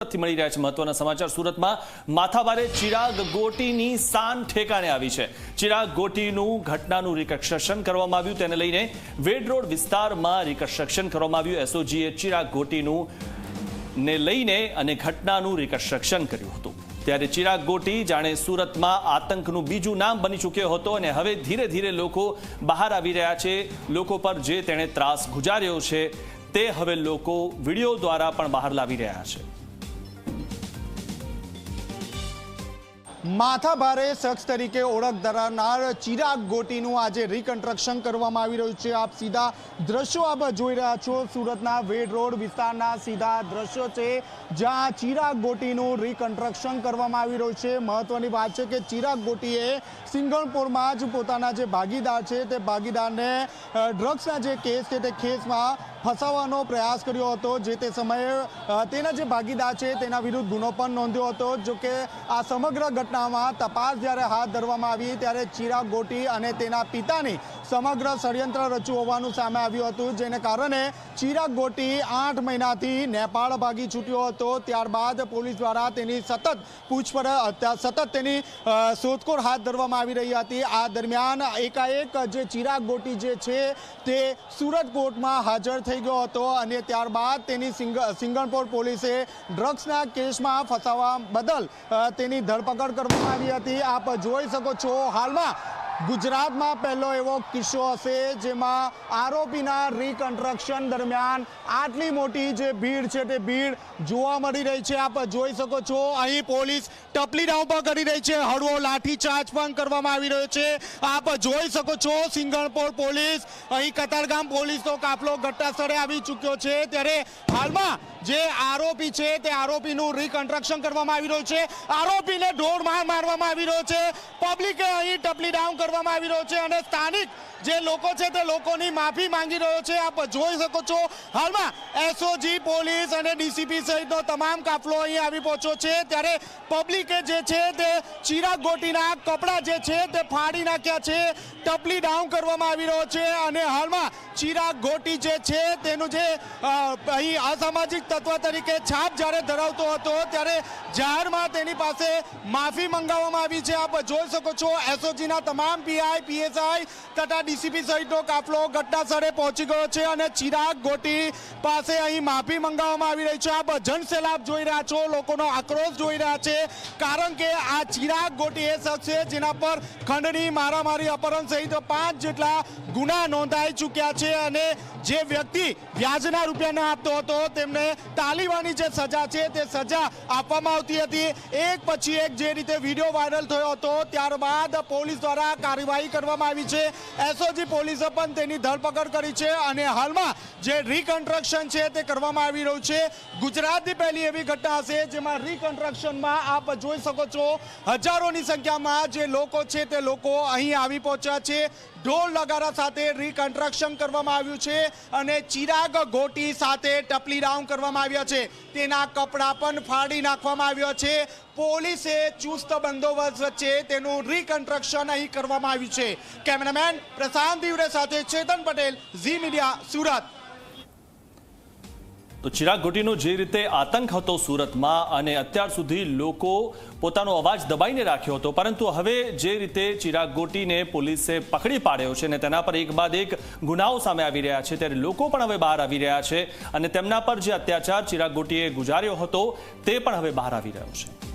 સુરતથી મળી રહ્યા છે મહત્વના સમાચાર। સુરતમાં માથાભારે ચિરાગ ગોટીની શાન ઠેકાણે આવી છે। ચિરાગ ગોટીનું ઘટનાનું રિકન્સ્ટ્રક્શન કરવામાં આવ્યું, તેને લઈને વેડ રોડ વિસ્તારમાં રિકન્સ્ટ્રક્શન કરવામાં આવ્યું। એસઓજીએ ચિરાગ ગોટીનું ને લઈને અને ઘટનાનું રિકન્સ્ટ્રક્શન કર્યું હતું। ત્યારે ચિરાગ ગોટી જાણે સુરતમાં આતંકનું બીજું નામ બની ચૂક્યો હતો અને હવે ધીરે ધીરે લોકો બહાર આવી રહ્યા છે। લોકો પર જે તેણે ત્રાસ ગુજાર્યો છે તે હવે લોકો વિડીયો દ્વારા પણ બહાર લાવી રહ્યા છે। માથાભારે શખ્સ તરીકે ઓળખ ધરાવનાર ચિરાગ ગોટીનું આજે રિકન્સ્ટ્રક્શન કરવામાં આવી રહ્યું છે। આપ સીધા દ્રશ્યો આપ જોઈ રહ્યા છો, સુરતના વેડ રોડ વિસ્તારના સીધા દ્રશ્યો છે જ્યાં ચિરાગ ગોટીનું રિકન્સ્ટ્રક્શન કરવામાં આવી રહ્યું છે। મહત્વની વાત છે કે ચિરાગ ગોટીએ સિંગણપુરમાં જ પોતાના જે ભાગીદાર છે તે ભાગીદારને ડ્રગ્સના જે કેસ છે તે કેસમાં ફસાવવાનો પ્રયાસ કર્યો હતો। જે તે સમયે તેના જે ભાગીદાર છે તેના વિરુદ્ધ ગુનો પણ નોંધ્યો હતો। જો કે આ સમગ્ર ઘટનામાં તપાસ જ્યારે હાથ ધરવામાં આવી ત્યારે ચિરાગ ગોટી અને તેના પિતાની સમગ્ર ષડયંત્ર રચ્યું હોવાનું સામે આવ્યું હતું, જેને કારણે ચિરાગ ગોટી 8 મહિનાથી નેપાળ ભાગી છૂટ્યો હતો। ત્યારબાદ પોલીસ દ્વારા તેની સતત પૂછપરછ, સતત તેની શોધખોળ હાથ ધરવામાં આવી રહી હતી। આ દરમિયાન એકાએક જે ચિરાગ ગોટી જે છે તે સુરત કોર્ટમાં હાજર થઈ ગયો હતો અને ત્યારબાદ તેની સિંગણપોર પોલીસે ડ્રગ્સના કેસમાં ફસાવવા બદલ તેની ધરપકડ કરવામાં આવી હતી। આપ જોઈ શકો છો, હાલમાં ગુજરાતમાં પહેલો એવો કિસ્સો હશે જેમાં આરોપીના રિકન્સ્ટ્રક્શન દરમિયાન આટલી મોટી જે ભીડ છે તે ભીડ જોવા મળી રહી છે। આપ જોઈ શકો છો, અહીં પોલીસ ટપલી ડાઉન પણ કરી રહી છે, હળવો લાઠીચાર્જ પણ કરવામાં આવી રહ્યો છે। આપ જોઈ શકો છો, સિંગણપોર પોલીસ, અહીં કતારગામ પોલીસનો કાફલો ઘટના સ્થળે આવી ચૂક્યો છે। ત્યારે હાલમાં જે આરોપી છે તે આરોપીનું રિકન્સ્ટ્રક્શન કરવામાં આવી રહ્યું છે। આરોપીને ઢોર માર મારવામાં આવી રહ્યો છે, પબ્લિકે અહીં ટપલી ડાઉન કરવામાં આવી રહ્યો છે અને સ્થાનિક જે લોકો છે તે લોકોની માફી માંગી રહ્યો છે। આપ જોઈ શકો છો, હાલમાં એસઓજી પોલીસ અને ડીસીપી સહિતનો તમામ કાફલો અહીં આવી પહોંચ્યો છે। ત્યારે પબ્લિકે જે છે તે ચિરાગ ગોટીના કપડા જે છે તે ફાડી નાખ્યા છે, ટપલી ડાઉન કરવામાં આવી રહ્યો છે અને હાલમાં ચિરાગ ગોટી જે છે તેનું જે અહીં અસામાજિક તત્વ તરીકે છાપ જ્યારે ધરાવતો હતો ત્યારે જાહેરમાં તેની પાસે માફી મંગાવવામાં આવી છે। આપ જોઈ શકો છો, એસઓજીના તમામ પીઆઈ, પીએસઆઈ તથા ડીસીપી સહિતનો કાફલો ઘટના સ્થળે પહોંચી ગયો છે અને ચિરાગ ગોટી પાસે અહીં માફી મંગાવવામાં આવી રહી છે। આપ જનસેલાબ જોઈ રહ્યા છો, લોકોનો આક્રોશ જોઈ રહ્યા છે, કારણ કે આ ચિરાગ ગોટી એ શખ્સ છે જેના પર ખંડણી, મારામારી, અપહરણ સહિત 5 જેટલા ગુના નોંધાઈ ચૂક્યા છે અને જે વ્યક્તિ વ્યાજના રૂપિયા ન આપતો હતો તેમને તાલીવાની જે સજા છે તે સજા આપવામાં આવતી હતી। એક પછી એક જે રીતે વિડીયો વાયરલ થયો હતો ત્યારબાદ પોલીસ દ્વારા કાર્યવાહી કરવામાં આવી છે। એસઓજી પોલીસે પણ તેની ધરપકડ કરી છે અને હાલમાં જે રિકન્સ્ટ્રક્શન છે તે કરવામાં આવી રહ્યું છે। ગુજરાતની પહેલી એવી ઘટના હશે જેમાં રિકન્સ્ટ્રક્શનમાં આપ જોઈ શકો છો, હજારોની સંખ્યામાં જે લોકો છે તે લોકો અહીં આવી પહોંચ્યા છે। ઢોલ નગારા સાથે રિકન્સ્ટ્રક્શન કરવામાં આવ્યું છે અને ચિરાગ ગોટી સાથે ટપલી ડાઉન કરવામાં આવ્યા છે, તેના કપડા પણ ફાડી નાખવામાં આવ્યા છે। પોલીસે ચુસ્ત બંદોબસ્ત વચ્ચે તેનું રિકન્સ્ટ્રક્શન અહીં કરવામાં આવ્યું છે। કેમેરામેન પ્રશાંત દીવડે સાથે ચેતન પટેલ, ઝી મીડિયા, સુરત। તો ચિરાગ ગોટીનો જે રીતે આતંક હતો સુરતમાં અને અત્યાર સુધી લોકો પોતાનો અવાજ દબાઈને રાખ્યો હતો, પરંતુ હવે જે રીતે ચિરાગ ગોટીને પોલીસે પકડી પાડ્યો છે અને તેના પર એક બાદ એક ગુનાઓ સામે આવી રહ્યા છે, ત્યારે લોકો પણ હવે બહાર આવી રહ્યા છે અને તેમના પર જે અત્યાચાર ચિરાગ ગોટીએ ગુજાર્યો હતો તે પણ હવે બહાર આવી રહ્યો છે।